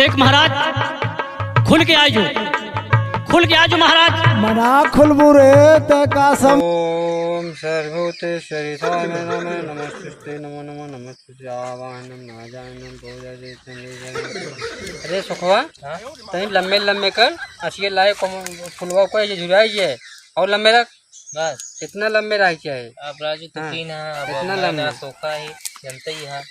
देख महाराज, खुल के आजो, खुल के आजो महाराज। मना खुलबू रे ते कासम। ओम सर्वभूतेश्वरी स्वामी नमः नमस्ते नमो नमो नमस्ते आवाहनम नाजानम भोजय चंद्र। अरे सुखवा तहीं लम्बे लम्बे कर असिए लाए फुलवा को ये झुराइए और लम्बे रख। बस कितना लम्बे रख चाहिए अब राजू तो तीन है, अब कितना अपना लम्बा सोखा है जनता ही है।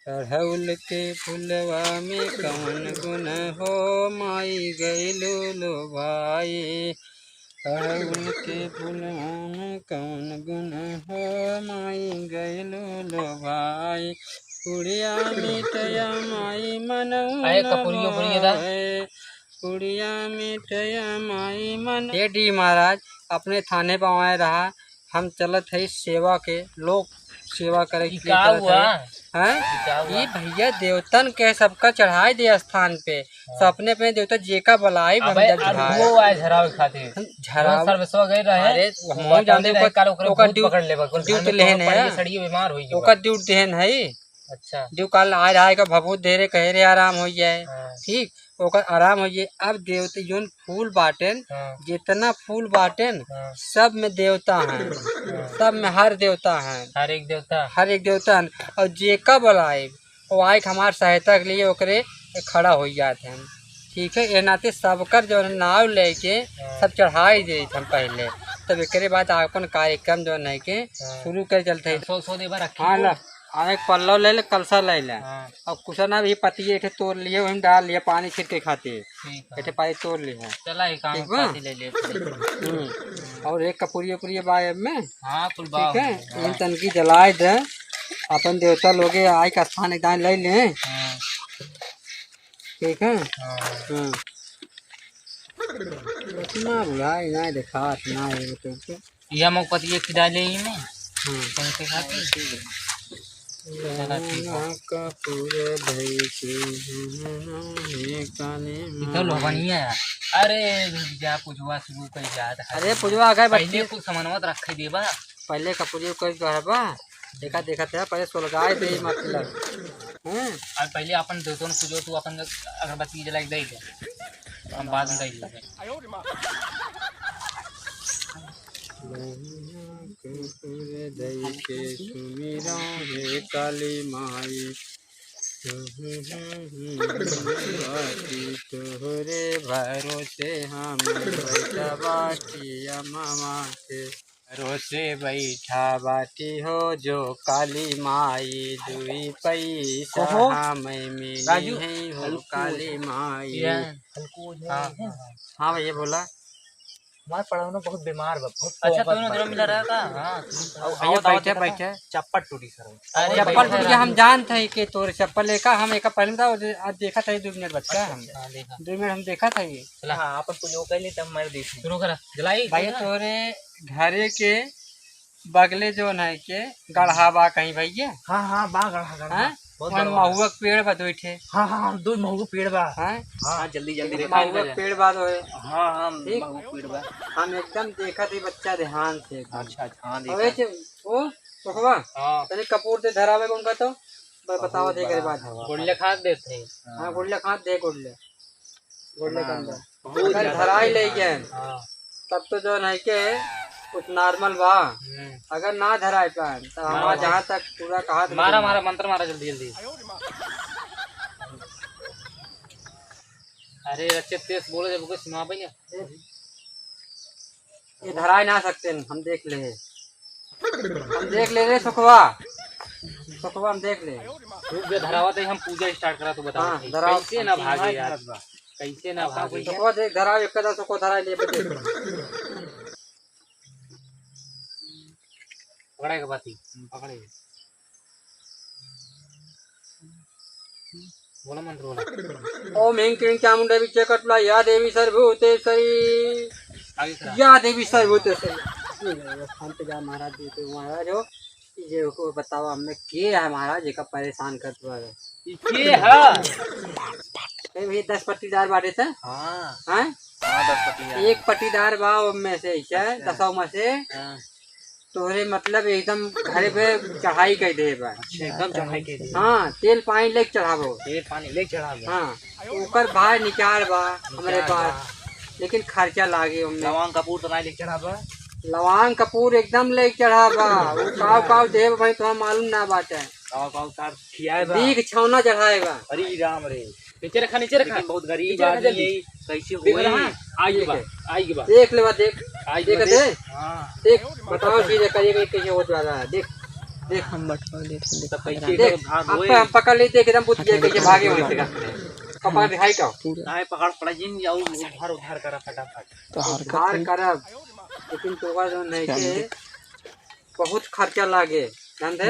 चढ़ौल के फुलवा में कौन गुण हो माई गैलो लो भाई। चढ़ौल के फुलवा में कौन गुण हो माई गैलो लो भाई। कुड़िया मिठया माई मनौना कुड़िया मिठया माई मन। ये डी महाराज अपने थाने पर आए रहा, हम चलत है सेवा के लोग सेवा करे के लिए चलत है। ये भैया देवतन के सबका चढ़ाई दे स्थान पे, सब अपने अपने देवता जेका बलाई झराव खातिर झराव सर्वस्व गए रहे। अरे हम जानते ओकर ड्यूटी लेहन है, सड़ी बीमार होई ओकर ड्यूटी देहन है। अच्छा ड्यू काल आए रहा का भभूत दे रे कहे रे आराम हो जाए, ठीक ओकर आराम हो जाए। अब देवता जोन फूल बाटेन, जितना फूल बाटेन सब में देवता हैं, सब में हर देवता हैं, हर एक देवता हैं। और जेका बुलाए वो आए हमार सहायता के लिए ओकरे खड़ा हो जाते हैं, ठीक है। ये नाते सबकर जो नाव लेके सब चढ़ाई दे हम पहले, तब एक बाद अपन कार्यक्रम जो है के शुरू कर चलते हैं। हाँ ला एक पल्लव ले ले, कलसा ले ले, और कुछ ना भी पति एक तोड़ लिए वही डाल लिए पानी छिड़के खाते एक पानी तोड़ लिए। चला एक काम ले ले। और एक कपूरिया बाय में ठीक है, इन तनकी जलाए दे अपन देवता लोग आय का स्थान एक दान ले ले, ठीक है। इतना बुलाई ना देखा ना यह मौपति एक डाले ही में अरे जा पुजवा शुरू कर जात। अरे पुजवा गए पहले कुछ सामानवत रखे देबा, पहले कपूरिया कर गहबा देखा था पहले सुलगाए दे मतलब और पहले अपन दोस्तों पूजो तू अपन अगरबत्ती जला के दे दे, हम बाद में दे दे। दई के सुमिरा हे काली माई तोहरे भरोसे हम बैठा बाटी मामा के भरोसे बैठा बाटी हो जो काली माई दुई पैसा हमें मिली है हो काली माई। हाँ भैया बोला हमारे पढ़ाना बहुत बीमार बा। अच्छा तूने जरा मिला रहा का? हां बैठे चप्पल टूटी सर। चप्पल टूट गया, हम जानते हैं कि तोर चप्पल लेका हम एक पहले था आज देखा था 2 मिनट बच्चा हम 2 मिनट हम देखा था ये। हां अपन पूजो कर ले तब मर दी शुरू कर जलाई भाई तोरे घरे के बगले जो है के गढ़ा बा कहीं भैया। हां बा गढ़ा महुआ के पेड़ बा बैठे। हां 2 महुआ पेड़ बा। हां जल्दी महुआ के पेड़ बा है। हां महुआ पेड़ बा हम एकदम देखा थे बच्चा ध्यान से। अच्छा हां अबे ओ सुखवा तने कपूर से धरावे कौन का तो बतावा दे करे बात गुड़ले खाद देते। हां गुड़ले खाद दे गुड़ले के अंदर अगर धराई ले गए तब तो जो है के कुछ नॉर्मल बा। अगर ना धराए पाए तो हमारा जहाँ तक पूरा कहा मारा मंत्र मारा जल्दी। अरे रच्चे तेज बोलो जब कुछ सुना भाई ये धराए ना सकते हम देख ले रे सुखवा हम देख ले। धरावा तो हम पूजा स्टार्ट करा तो बता कैसे ना भागे यार, कैसे ना भागे सुखवा देख धराओ एक कदा सुखवा धराए ले पकड़े के बाती पकड़े बोला मंत्र बोला। ओम ह्रीं क्लीं चामुंडा विद्या कटला या देवी सर्वभूतेश्वरी या देवी सर्वभूतेश्वरी। स्थान पे जा महाराज जी तो महाराज हो ये को बताओ हमें के है महाराज जी का परेशान करता है ये है भाई 10 पट्टीदार बाटे थे। हां हैं 10 पट्टीदार एक पट्टीदार बा में से है 10 में से तोरे मतलब एकदम घरे पे चढ़ाई कर दे बा। एकदम चढ़ाई के दे। हाँ तेल पानी लेके चढ़ाबो। तेल पानी ले चढ़ा दे। हाँ ओकर बाहर निकाल बा हमारे पास, लेकिन खर्चा लागे उनमें। लवंग कपूर तो नहीं ले चढ़ा बा। लवांग कपूर एकदम लेके चढ़ाबा। वो काव काव देव भाई तो मालूम ना बाटे। काव काव तार खियाए बा। दीख छौना चढ़ाएगा। अरे राम रे, नीचे रखा नीचे रखा। बहुत गरीब आदमी है, कैसे होई? आई बा आई बा। देख ले बा, देख आई देख बा दे, हां देख बताओ चीज करिएगा कैसे हो जा रहा है। देख देख हम बटवा देते तो कैसे देख भाग अब होए? पे हम पकड़ लेते एकदम बुझ गए कैसे भागे वहां से। कपड़ा दिखाई का नाय पकड़ पड़ा जिन जाऊ उधार करा फटाफट। तो उधार करब, लेकिन तोरा जो नहीं के बहुत खर्चा लागे जानते,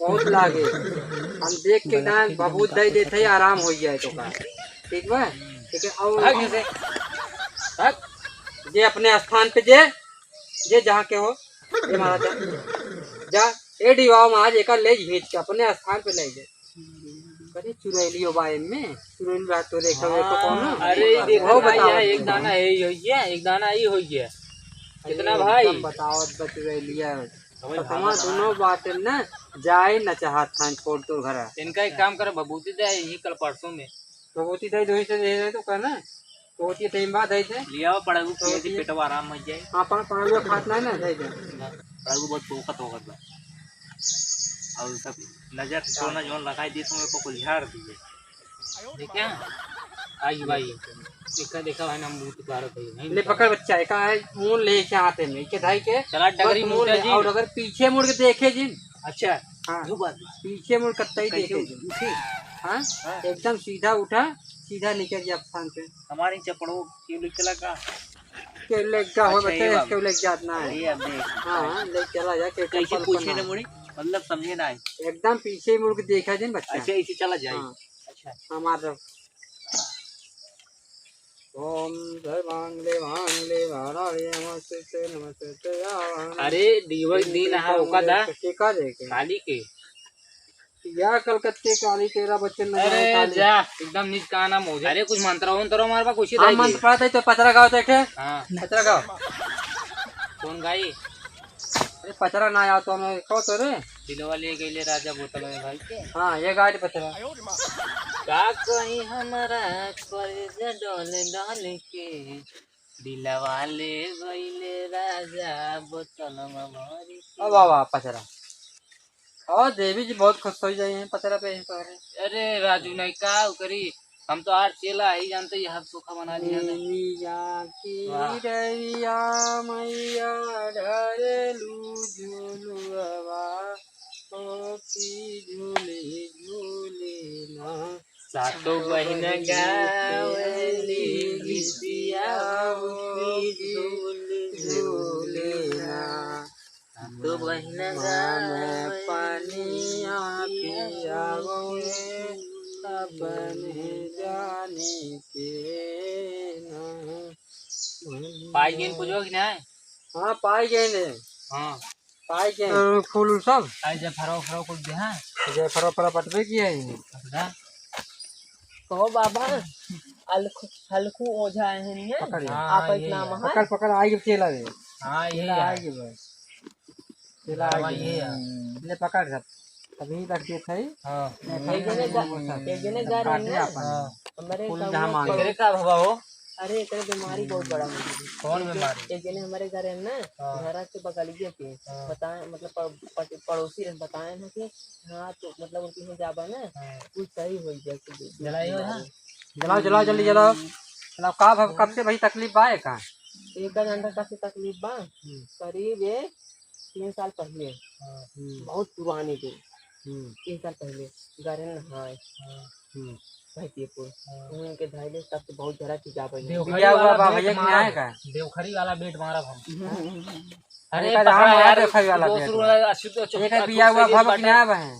बहुत लागे। हम देख के ना बबूत दे देते ही आराम हो जाए तो का। ठीक बा, ठीक है। और भाग से भाग जे अपने स्थान पे जे जहाँ के हो ये महाराजा जा ए डिवाओ में आज एक ले भेज के अपने स्थान पे ले जाए। अरे चुरैली हो बाए में चुरैली बात तो देखो कौन। अरे देखो भाई यहाँ एक दाना है ही होई है, एक दाना ही होई है। कितना भाई बताओ चुरैलिया समाज दोनों बात ना जाए न चाहत था छोड़ तो घर। इनका एक काम कर बबूती दे यही कल परसों में भगवती दही दोही से दे दे तो कहना भगवती टाइम बाद दही थे लिया पड़ेगू कि पेटवा आराम हो जाए। हाँ पानी खात ना ना दही दे पड़ेगू बहुत तोकत होगा और सब नजर सोना जोन लगाई दी तो को कुछ झाड़ दिए। देखिए आई भाई देखा देखा भाई ना मुंह तो भारत है ले पकड़ बच्चा है का है मुंह ले के आते में के धाई के चला डगरी मुंह जी। और अगर पीछे मुड़ के देखे जिन अच्छा हाँ जो बात पीछे मुड़ कत्ता ही देखे जिन उठी हाँ एकदम सीधा उठा सीधा निकल गया स्थान पे। हमारे चपड़ो क्यों लिख चला का के लेग का हो अच्छा, बच्चा ये इसके लेग जातना है। ये अब देख हाँ ले चला जा के कैसे चप्पल पूछे पहना। न मुड़ी मतलब समझे ना। एकदम पीछे मुड़ के देखा जिन बच्चा। अच्छा इसी चला जाए। हाँ। अच्छा हमारा ओम सर्वांगे वांगे वाराले नमस्ते नमस्ते आवाहन। अरे दीवक दिन है ओका दा के का देखे काली के या कलकत्ते काली तेरा बच्चन न अरे काली। जा एकदम नीच का नाम हो जाए। अरे कुछ मंत्र हो तरो मार बा कुछ ही हम मंत्र पढ़ते तो पचरा गाओ देखे हां पचरा गाओ कौन गाई? अरे पचरा ना आओ तो मैं कहो तो रे दिलवा ले गईले राजा बोतल में भाई के हाँ ये गाड़ी पचरा का कहीं हमारा कर डोल डाल के दिलवा ले गईले राजा बोतल में भरी। ओ बाबा पचरा और देवी जी बहुत खुश हो जाए हैं पचरा पे यहीं पर। अरे राजू नहीं का करी हम तो आज चेला ही जानते यहाँ सोखा बना लिया था। मैया की रैया मैया ढरेलू झूलुआ ओ की झूले झूले ना सातो बहिन गावली गीतिया झूले झूले ना तो बहिन मैं पानिया पिया अपने जाने के ना। पाई गेन पूजो कि नहीं? हाँ पाई गए ने हाँ पाई गए फूल सब आई जब फरो फरो कुछ दे। हाँ जय फरा फरा पटवे किया है। कहो बाबा हल्कू ओझा है नहीं है पकड़ आप एक नाम है पकड़ पकड़ आई चेला रे हाँ चेला यही आएगी बस चेला आएगी ले पकड़ सब तभी तक ये थे। हाँ एक जने जा रहे हैं हमारे फूल गाँव जहाँ में मांगे तेरे का बाबा हो अरे एक बीमारी बहुत बड़ा है। कौन बीमारी? एक जने हमारे घर है ना घर से बगलिए के बताए मतलब पड़ोसी ने बताए ना कि हाँ तो मतलब उनकी यहाँ जाबा ना कुछ सही हो जाए। जलाओ जलाओ जल्दी जलाओ जलाओ। कब से भाई तकलीफ बा है का एक घंटा का से तकलीफ बा करीब 3 साल पहले बहुत पुरानी थी 3 साल पहले गारे नहाए भाईपुर उनके धाइले तब से बहुत जरा की जा पाई बिया हुआ बा भैया की आए का देवखरी वाला बेट मारा हम। अरे यार देवखरी वाला एक बिया हुआ भव की ना बहन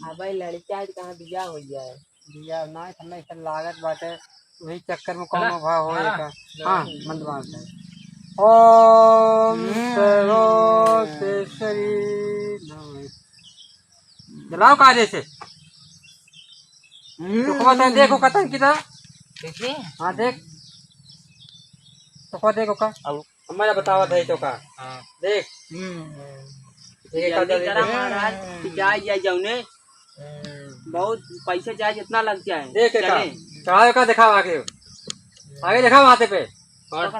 हाँ भाई लड़का आज कहाँ बिया हो गया है बिया ना ठंडा इतना लागत बाटे वही चक्कर में कौन भाव हो का। हाँ मंत्र मारते हैं ओम सर्वेश्वरी जलाओ काजे से तो देखो कतन की तरह देखिए हाँ देख तो देखो का अब हमारा बतावा था तो का हाँ देख जल्दी करा महाराज कि जाए जाऊने बहुत पैसे चाहे जितना लग जाए देख का चले। चढ़ावे का दिखाओ आगे दिखाओ हाथे पे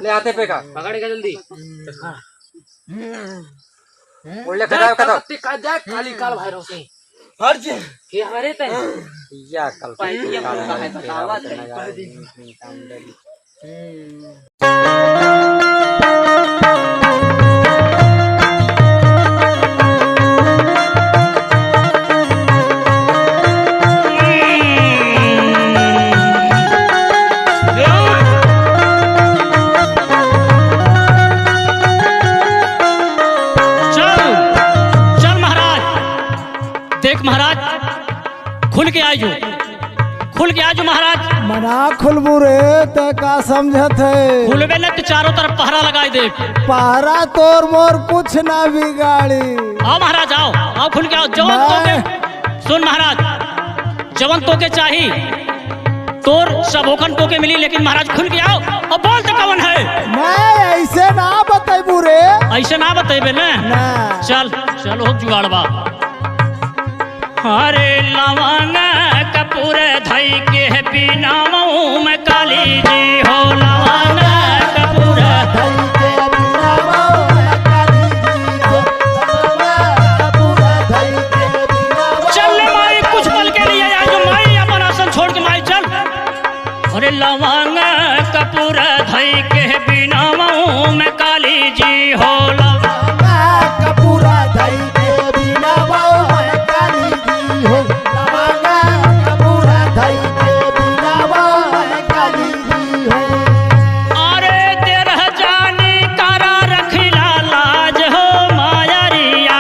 ले हाथे पे का पकड़ के जल्दी बोले खड़ा का का जा खाली काल भैरव से फर्ज के हमारे तय या कल पैसे का है बतावा देख महाराज खुल के आजो महाराज मना खुलबू रे ते का समझत है खुलबे न तो चारों तरफ पहरा लगाई दे पहरा तोर मोर कुछ ना बिगाड़ी आओ महाराज आओ खुल के आओ जवन तोके सुन महाराज जवन तोके चाही तोर सब होखन तोके मिली लेकिन महाराज खुल के आओ और बोल तो कवन है मैं ऐसे ना बतेबू रे ऐसे ना बतेबे ना चल हो जुगाड़बा हरे लवंग कपूर धई के बिना मुँह में काली जी हो लवंग कपूर धई के बिना मुँह में काली जी हो कपूर धई के बिना चल माई कुछ पल के लिए आज माई अपन आसन छोड़ के माई चल अरे लवंग कपूर धई के बिना मुँह में काली जी हो लवंग कपूर धई के बिना मुँह में काली जी हो लवंग कपूर धई के बिना मुँह में काली जी हो अरे तेरह जानी करा रखिला लाज हो मायरिया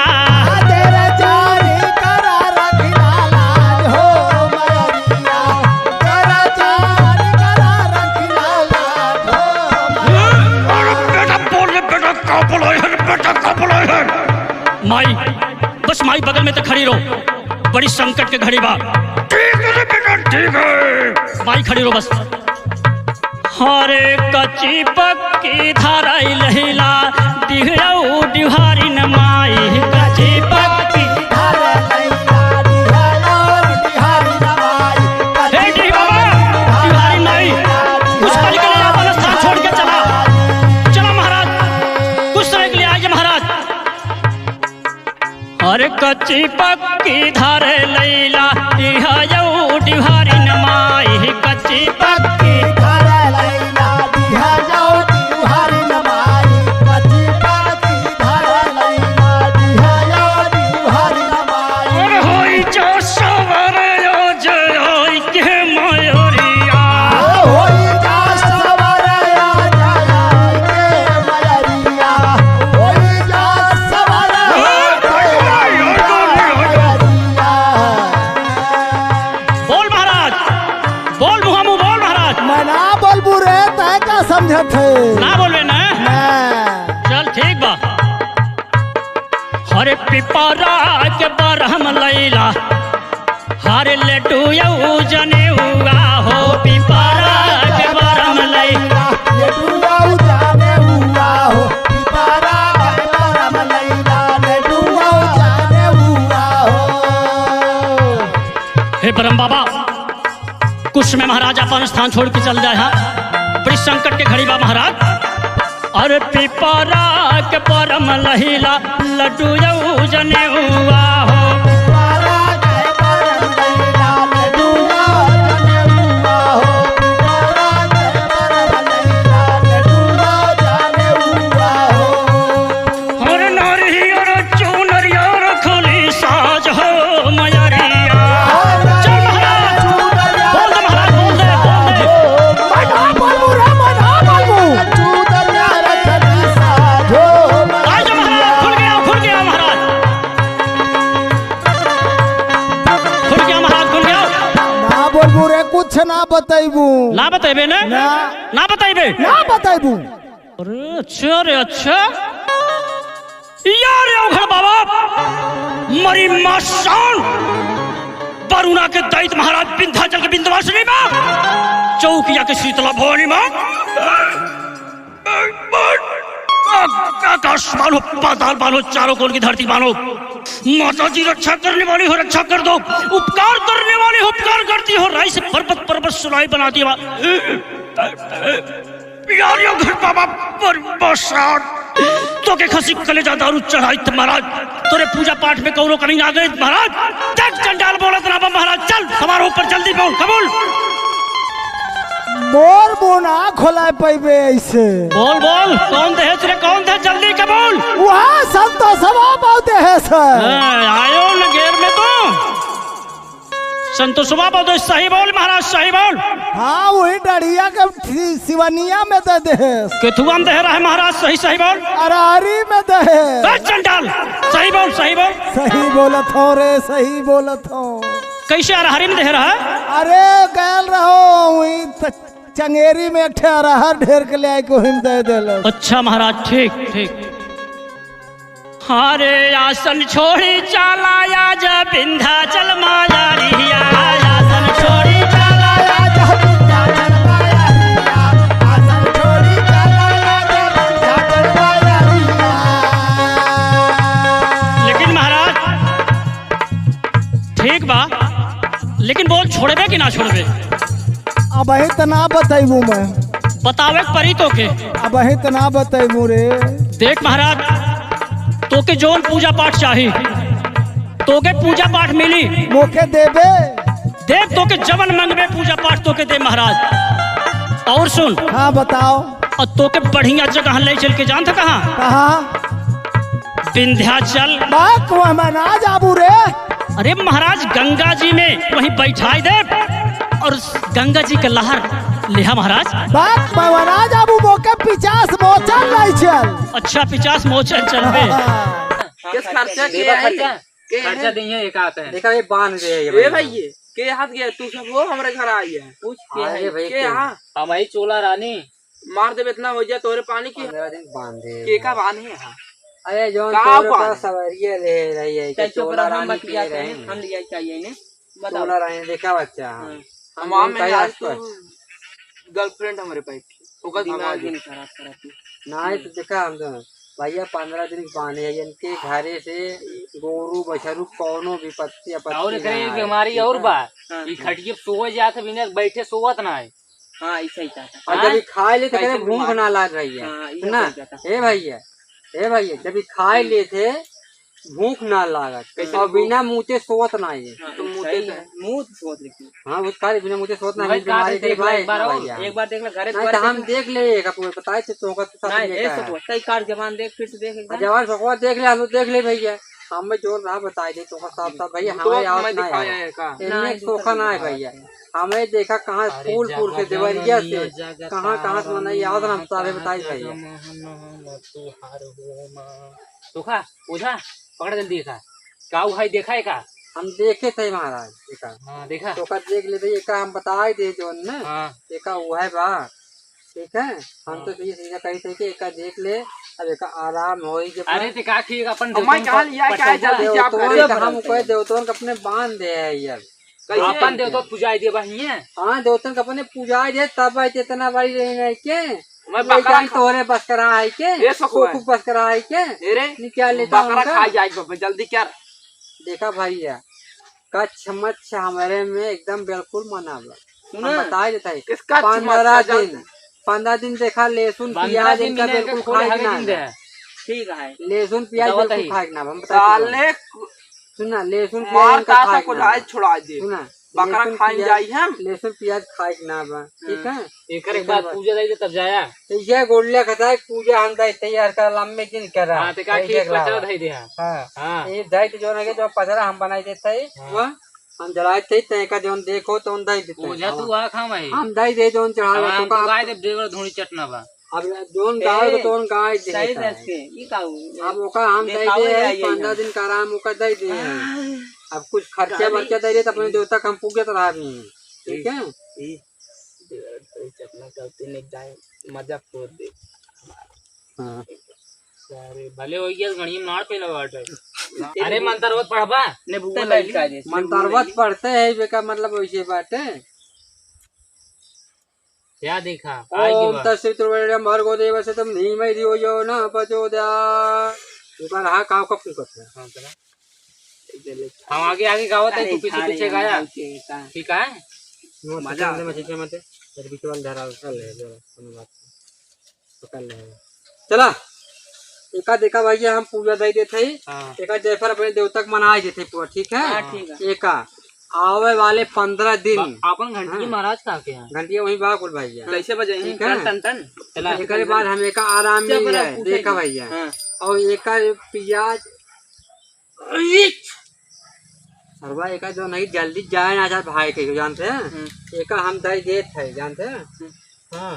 तेरे जानी करा रखिला लाज हो मायरिया तेरा जानी करा रखिला लाज हो बेटा माई बस माई बगल में तो खड़ी रहो बड़ी संकट के घड़ी बा ठीक है बेटा ठीक है माई खड़ी रहो बस हरे कच्ची पक्की धाराई लहिला दिहयौ दिहारी न माई कच्ची पक्की धारा लैला दिहारी दिहारी नवाई हे जी बाबा दिहारी माई कुछ पल के लिए अपन स्थान छोड़ के चला महाराज कुछ समय के लिए आइए महाराज अरे कच्ची पक्की धारे लैला दिहयौ दिहारी न माई कच्ची पक्की धारा लैला दिहारी दिहारी नवाई कच्ची पक्की धारा लैला दिहारी दिहारी नवाई और होई जो सवरे ओ जय के मयूरिया होई जा सवारे आ जाय के मयरिया होई जा सवारे बोल महाराज बोल मुहामू बोल महाराज मैं ना बोलबू रे तय का समझत है ना बोलवे ना चल ठीक बा हरे पिपरा के बरहम लैला हरे लेटू यऊ जने हुआ हो पिपरा के बरहम लैला ये दुआऊ जाने हुआ हो पितारा के परम लैला ने दुआऊ जाने हुआ हो हे ब्रह्म बाबा कुछ में महाराज अपन स्थान छोड़ के चल जाए हाँ बड़ी संकट के घड़ी बा महाराज अरे पिपरा के परम लहिला लड्डू यऊ जने हुआ हो पितारा के परम लैला ने दुआऊ जाने हुआ हो पितारा के परम लैला ने दुआऊ जाने हुआ हो और नारी और चूनरिया और खोली साज हो मयरिया चल महाराज बोल दे महाराज बोल दे मना बोलबू रे मना बोलबू चूदरिया रखनी साधो आज महाराज खुल गया महाराज खुल गया महाराज खुल गया ना बोलबू रे कुछ ना बतैबू ना बतेबे ना ना बतेबे ना बतैबू अरे अच्छा रे अच्छा यार उघड़ बाबा मरी मां शान बरुणा के दैत महाराज विंध्याचल के विंध्यवासिनी मां चौकिया के शीतला भवानी मां आकाश मानो, पाताल मानो, चारों कोण की धरती मानो, माता जी रक्षा करने वाली हो रक्षा कर दो, उपकार करने वाली हो उपकार करती हो, राई से पर्वत पर्वत सुनाई बनाती है। यारियों घर बाबा बरसात तो के खसी कलेजा दारू चढ़ाई महाराज, तोरे पूजा पाठ में कौनो कमी ना गई महाराज। देख चंडाल बोलत ना महाराज, चल हमारे ऊपर जल्दी बोल, कबूल मोर बोना खोला पैबे ऐसे बोल बोल, कौन दहेज रे कौन दे, जल्दी कबूल। वहाँ संतोषवा बहुत है सर। आयो न घेर में तो संतोषवा बहुत, सही बोल महाराज सही बोल। हाँ वही डरिया के सिवनिया में दे दे, केथुआ में दे रहा है महाराज, सही सही बोल। अरारी में दे। चंडाल सही बोल सही बोल। सही बोलत हो रे, सही बोलत हो। कैसे अरहरी में दे रहा है? अरे गैल रहो वही चंगेरी में एक अरहर ढेर के ले आए को हिम दे देलो। अच्छा महाराज ठीक ठीक। हारे आसन छोड़ी चला आज विंध्याचल माया रिया, आसन छोड़ी चला आज विंध्याचल माया रिया, आसन छोड़ी चला आज विंध्याचल माया रिया। लेकिन महाराज ठीक बा, लेकिन बोल छोड़बे कि ना छोड़बे? अब ही तना बताइबू मैं, बतावे परी तो के। अब ही तना बताइबू रे। देख महाराज, तोके जोन पूजा पाठ चाहिए तोके पूजा पाठ मिली, मोके देबे। देख तोके जवन मंगबे पूजा पाठ तोके दे महाराज। और सुन, हाँ बताओ। और तोके बढ़िया जगह ले चल के जानता कहाँ? कहाँ? विंध्याचल। बाक मैं ना जाबू रे। अरे महाराज गंगा जी में वहीं बैठाई दे और गंगा जी का लहर लिहा महाराज। बाक मैं ना जाबू, मोके 50 मोचल नहीं चल। अच्छा 50 मोचल चल पे। किस खर्चा लेबर खर्चा देंगे एक आता है। देखा ये बांध दे ए भाई ये के हाथ गया तू सब वो हमारे घर आई है, पूछ के अरे है भाई, के हां हमारी चोला रानी मार दे इतना हो जाए तोरे पानी की 15 दिन बांध दे। के का बांध है। हां अरे जो का तोरे बांध? पास सवारियां ले रही है कि चुप चोला रह, हम रानी मत के किया रहे करें, हम लिया चाहिए ने बताओ। चोला रानी देखा बच्चा। हम आम में आज तो गर्लफ्रेंड हमारे पास थी, ओका दिमाग ही नहीं खराब करा तू। नहीं तो देखा हम तो भैया 15 दिन बांधे है, इनके घरे से गोरू बछरू कौनो विपत्ति और आपत्ति कहीं ना बीमारी आए। और बा हाँ। ये खटिए सोए जाते बिना बैठे सोवत ना है। हां ऐसा ही चाहता। और जब ये खाए ले तो कैसे कहते भूख बीमार? ना लग रही है हाँ, ये ना। सही कहता। ए भैया जब ये खाए ले थे भूख ना लागत कैसे और भूख? बिना मुँह सोत ना ये। हां तो मुंह सोच लेती। हाँ वो खा बिना मुँह सोत ना भाई ये बीमारी काट देख के लो भाई एक बार और, भैया। एक बार देख ले घरे नहीं तो हम देख ले कपूर बताए थे तो का नहीं ऐसे तो सही कार जवान देख फिर से देख एक बार। जवान भगवान देख ले, हम लोग देख ले भैया। हमें जोर रहा बताए थे तो साफ साफ भैया तो हमें याद मैं ना दिखाया है है का इनमें सोखा ना है भैया। हमें देखा कहाँ फूल फूल के देवरिया से कहाँ से मना याद ना हम सारे बताए भैया। सुखा ओझा पकड़ जल्दी था का भाई देखा है का? हम देखे थे महाराज देखा हाँ देखा। तो का देख ले भैया का हम बताए थे जो ना हाँ देखा वो है बा ठीक है। हम तो ये सीधा कही थे कि एक देख ले अब एक आराम हो जब अरे ते का खी अपन मैं कहा लिया क्या है जल्दी से आप देवतों हम कोई देवतों के अपने बांध दे है यार। अपन देव तो पूजा दे बहिए। हाँ देवतन के अपने पूजा दे तब आई इतना बड़ी रही नहीं के मैं बकरा तोरे बस करा है के ये सको है। खूब बस करा है के अरे क्या लेता बकरा उनका? खा जाए बाबा जल्दी क्या देखा भैया कच्छ मच्छ हमारे में एकदम बिल्कुल मना हुआ। सुना? हम बताए देता है किसका 15 दिन देखा लहसुन 15 प्याज दिन इनका बिना बिल्कुल खोले खाए हरे ना दिन दे। ठीक है लहसुन प्याज दवा बिल्कुल दही। खाए ना हम बताए साले सुना लहसुन मार प्याज इनका तासा खाए को ना जाए छुड़ा दे सुना बकरा लहसुन खाई प्याज- जाई हम लहसुन प्याज खाए ना बा ठीक है। एक बार पूजा दे तब जाया। तो ये गोलियां खाता है पूजा हम दाई तैयार कर लम्बे दिन कर रहा हाँ ते का खी पचरा दे दे। हाँ हाँ ये दाई तो जो है जो पचरा हम बनाई देते है वह हम जलाए थे तय का जोन देखो तो उन दाई देते ओझा तू आ खा मैं हम दाई दे जोन चढ़ावे हम तो तो का गाय दे देवर धोनी चटना बा। अब जोन गाय तो उन गाय दे सही देता है। दस के ई का अब ओका हम दे देखावे दे आई है 15 दिन का आराम ओका दे दे अब कुछ खर्चे बर्चे दे दे तो अपने देवता कम पूगे तो रहा भी ठीक है। चटना करते ने जाए मजा को दे हाँ अरे भले हो गया गणिया में नाड़ पे लगा बैठे। अरे मंत्रवत पढ़बा ने बुआ लगी का दे मंत्रवत पढ़ते है बेका मतलब वैसे बात है क्या देखा आई की ओम बात तस्वितुर्वरेण्यं भर्गो देवस्य तं धीमहि धियो यो न प्रचोदयात्। तू का रहा काव का फूकत है। हाँ, चला। हम आगे आगे गावत है, तू पीछे पीछे गाया ठीक है। मजा मत मत तेरे पीछे वाला धरा कर ले जरा कोनो बात पकड़ ले। चला एका देखा भैया हम पूजा दई देते ही हाँ एका जयफर अपने देवता को मनाई देते पूरा ठीक है। हाँ, ठीक है। एका आवे वाले 15 दिन अपन घंटी महाराज कहाँ के हैं? घंटिया वहीं बाकुल भैया कैसे बजे ठीक है। टन टन चला एक बाद हम एका आराम मिल जबरा जाए पूछे देखा जी। भैया हाँ। और एका प्याज सरवा एका जो नहीं जल्दी जाए ना जाए भाई के जानते हैं। एका हम दई देते है जानते हैं। हाँ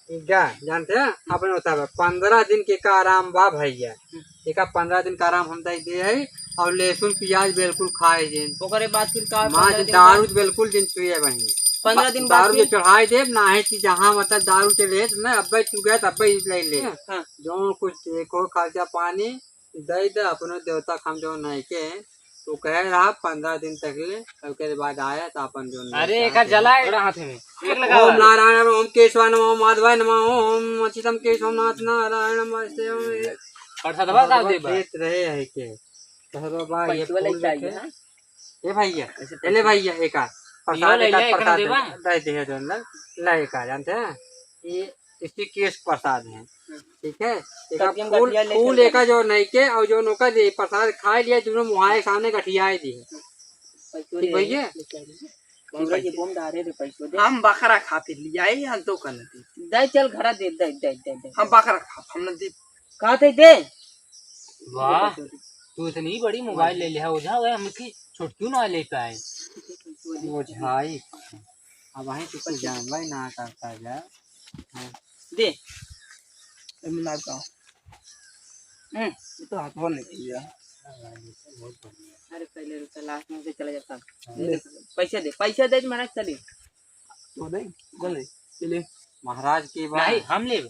क्या जानते हैं अपने होता है 15 दिन के का आराम बा भैया। एका 15 दिन का आराम हम दई दे है और लहसुन प्याज बिल्कुल खाए जिन ओकरे बाद फिर का माँ दारू बिल्कुल दिन पिए वही 15 दिन बाद दारू जो चढ़ाई दे ना है कि जहाँ मतलब दारू चले ना अब तू गए तब ले ले हाँ। जो कुछ देखो खर्चा पानी दे दे अपने देवता हम जो नहीं के तो कह रहा 15 दिन तक ले उसके बाद आया तो अपन जो अरे एक जला हाथ में एक लगा ओम नारायण ओम केशवाय नमः ओम माधवाय नमः ओम अच्युतम केशवनाथ नारायण नमस्ते ओम प्रसाद का दे बा देत रहे है के कहरो बा ये पैसे वाले फूल चाहिए, रखे। हाँ? ए भैया ले भैया एक प्रसाद ले एक ले, एक प्रसाद देवा। दे दे जो ला एक जानते हैं ये इसकी केश प्रसाद है ठीक है। एक तब हम फूल गठिया लेके फूल चलते एक जो नहीं के और जो नौका दे प्रसाद खा लिया जो मुहाए सामने गठियाए दी ठीक भैया। हम बकरा खाते लिया हम तो कर दे चल घरा दे दे दे दे दे हम बकरा खा हमने दे खाते दे वाह तू इतनी बड़ी मोबाइल ले लिया ओझा हुआ हमकी छोटक्यों ना ले पाए वो झाई अब वहीं तो कुछ जान भाई ना करता जा दे मिला का ये तो हाथ भर नहीं किया। अरे पहले रुपया लास्ट में से चला जाता पैसा दे महाराज चले तो दे जल्दी चले महाराज की बात नहीं हम ले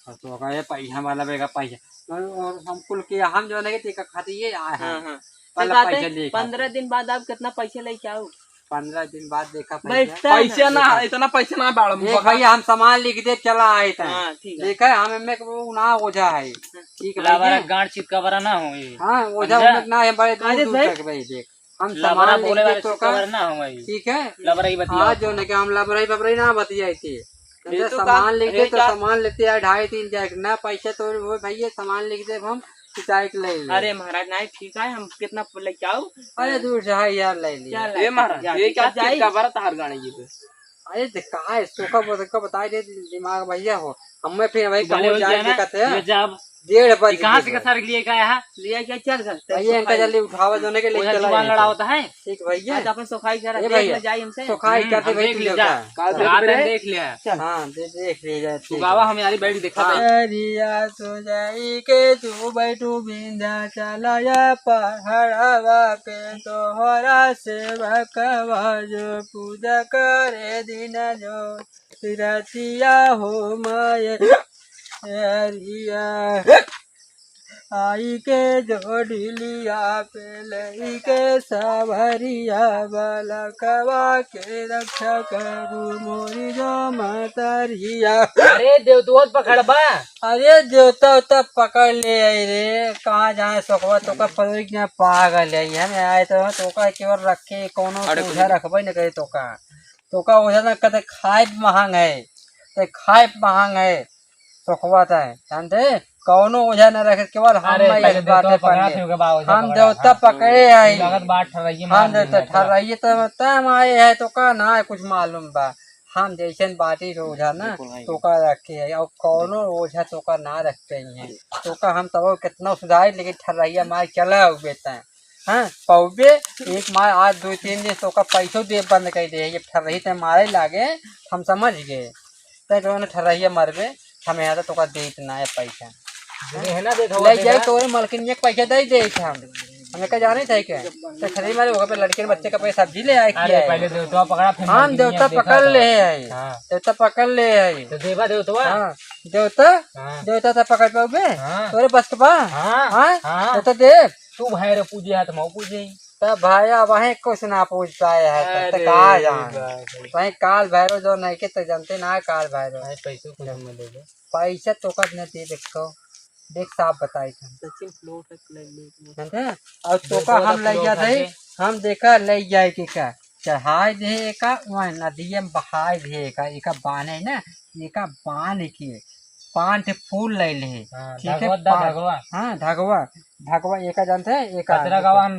तो कहे पैसा वाला बेगा पैसा और हम कुल के हम जो है कि खाते ये आए हैं हाँ हाँ पहला पैसा ले 15 दिन बाद आप कितना पैसा लेके आओ 15 दिन बाद देखा पैसा ना इतना पैसा ना बाड़ भैया हम सामान लिख दे चला आए थे हाँ ठीक है देखा हम एम वो ना ओझा है ठीक है लावरा भैया। गांड चिपका बरा ना हो ये हाँ ओझा उन्हें ना है बड़े दूर दूर तक भाई देख हम लावरा सामान बोले लिख वाले दे तो चिपका का बरा ना हो ये ठीक है। लावरा ही बतिया आज जो नहीं हम लापरवाही बपरवाही ना बतियाई थी ये तो सामान लिख दे ये तो क्या- सामान लेते आए 2.5-3 जाए ना पैसा तो वो भैया सामान लिख दे हम शिकायत ले ले। अरे महाराज नहीं ठीक है हम कितना लेके आओ अरे दूर से है यार ले लिया ये महाराज ये क्या चिपका बरा तार गाने ये अरे कहा है सोखा बोल बता दे दिमाग भैया हो हमें फिर भाई बोले कहाँ हो जाए ना कहते हैं ये जब 1:30 ये बजे कहाँ से कसर लिए का है लिया क्या चल भैया इनका जल्दी उठावा दोने के लिए ओझा चला जुबान जाए। लड़ा होता है ठीक भैया आज अपन सफाई करा ए देख भैया, ले जाई हमसे सोखाई करते हम भाई देख तू ले जा जा रात में देख लिया हाँ देख ले जा तू गावा हम यारी बैठ देखा था रिया सो जाई के तू बैठू बिंदा चलाया पहाड़वा पे तोहरा सेवा कवा जो पूजा करे दिन जो रतिया हो माये रिया आई के जोड़िलिया पे लई के सावरिया बाला कवा के रक्षा करू मोरी जो मातरिया। अरे देवदूत पकड़ बा अरे देवता उता पकड़ ले आई रे कहाँ जाए सोखवा तो का परोई के पागल है हमें आए तो का केवल रखे कोनो ओझा रखबे न करे तो का ओझा ना कते खाए महंग है ते खाए महंग है सोखवा था जानते कौनो ओझा न रखे केवल हम अरे पहले देवता पकड़ा थे बा ओझा हम देवता पकड़े आई लागत बाट ठरइए हम देवता ठहराइए तो तम आए है तो का ना है कुछ मालूम बा हम जैसे बाटी ओझा ना तो का रखे है और कौनो ओझा तो का ना रखते ही है तो का हम तब कितना सुधार लेकिन ठहराइया मार चला बेता है हाँ पौबे एक मार आज 2-3 दिन तो का पैसों दे बंद कर दे ये ठहराई ते मारे लागे हम समझ गए तो ठहराइया मरबे हमें यहाँ तो का दे इतना है पैसा है ना देखो ले जाए तो मलकिन एक पैसा दे दे हम हमें क्या जाने थे क्या तो खरीद मारे होगा पे लड़के बच्चे का पैसा सब्जी ले आए अरे पहले देवता पकड़ा फिर हम देवता पकड़ ले आई हाँ। देवता पकड़ ले आई तो देवा देवता हाँ देवता हाँ। देवता तो पकड़ पाओगे हाँ। तोरे बस के बा हाँ हाँ हाँ देवता दे तू भैरव पूजे हाथ माओ पूजे तो भैया वही कुछ ना पूछ पाए है तो कहा जान वही काल भैरव जो नहीं के तो जानते ना है काल भैरव पैसे कुछ मिलेगा पैसा तो कर नहीं देखो देख साफ बताई था सचिन फ्लोट ले ले जानते और तोका हम ले जाते हम देखा ले जाए के का चढ़ाई दे का वह नदी में बहाय दे का एक बाने ना एक बांध के 5 फूल ले ले ठीक है हाँ धगवा धगवा एक जानते हैं एक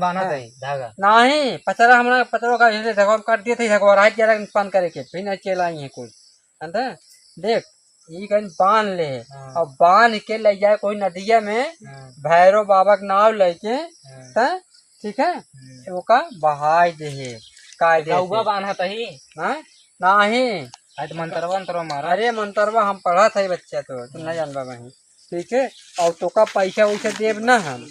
बाना धागा नहीं पचरा हमारा पचरा का जैसे धगवा काट दिए थे धगवा रात जरा पान करे के फिर न चलाई है कुछ जानते देख ये कहीं बांध ले और बांध के ले जाए कोई नदिया में भैरव बाबा के नाव लेके ठीक है ओका बहाय दे कायदे रउआ बांधा तही नहीं आज मंत्रवा मारा अरे मंत्रवा हम पढ़ा था बच्चा तो तुम नहीं जानबा वही ठीक है और तो का पैसा वैसा देव ना हम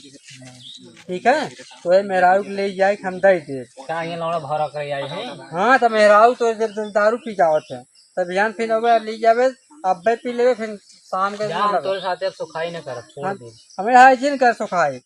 ठीक है तो ये मेहरारू के ले जाए हम दे दे क्या ये लौड़ा भरा कर आई है हाँ तो मेहरारू तो जब दारू पी जावत है तब ध्यान फिर अब ले जावे अब पी लेवे फिर शाम के तोरे साथे अब सुखाई न कर छोड़ दे हमें हाइजीन कर सुखाई